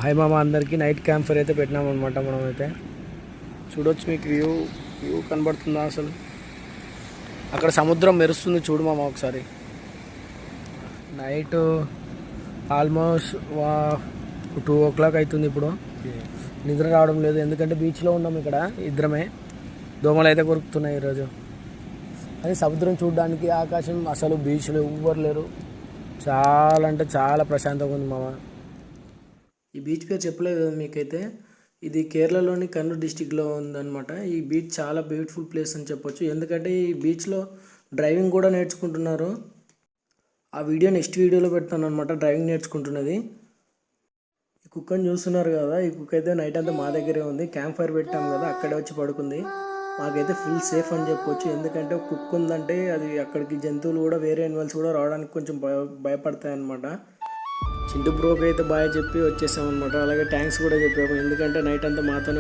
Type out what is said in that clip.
Hi మామ, అందరికీ night camp fire అయితే పెట్టినామన్నమాట. మనం అయితే చూడొచ్చు, మీకు వ్యూ కనబడుతుందా? అసలు అక్కడ సముద్రం మెరుస్తుంది చూడు మామ ఒకసారి. నైట్ ఆల్మోస్ట్ 2 o'clock అవుతుంది. ఇప్పుడు నిద్ర రావడం లేదు, ఎందుకంటే బీచ్లో ఉన్నాం ఇక్కడ ఇద్దరమే. దోమలు అయితే కొరుకుతున్నాయి ఈరోజు. అది సముద్రం చూడడానికి, ఆకాశం, అసలు బీచ్లో ఎవ్వరు లేరు. చాలా అంటే చాలా ప్రశాంతంగా ఉంది మామ. ఈ బీచ్ పేరు చెప్పలేదు మీకైతే. ఇది కేరళలోని కన్నూర్ డిస్టిక్లో ఉందన్నమాట. ఈ బీచ్ చాలా బ్యూటిఫుల్ ప్లేస్ అని చెప్పొచ్చు, ఎందుకంటే ఈ బీచ్లో డ్రైవింగ్ కూడా నేర్చుకుంటున్నారు. ఆ వీడియో నెక్స్ట్ వీడియోలో పెడతాను అనమాట, డ్రైవింగ్ నేర్చుకుంటున్నది. ఈ కుక్కని చూస్తున్నారు కదా, ఈ కుక్క అయితే నైట్ అంతా మా దగ్గరే ఉంది. క్యాంప్ ఫైర్ పెట్టాం కదా, అక్కడే వచ్చి పడుకుంది. మాకైతే ఫుల్ సేఫ్ అని చెప్పొచ్చు, ఎందుకంటే కుక్క ఉందంటే అది అక్కడికి జంతువులు కూడా, వేరే యానిమల్స్ కూడా రావడానికి కొంచెం భయపడతాయి అన్నమాట. చింటూ బ్రోకి అయితే బాయ్ చెప్పి వచ్చేసామన్నమాట. అలాగే థ్యాంక్స్ కూడా చెప్పాము, ఎందుకంటే నైట్ అంతా మాతోనే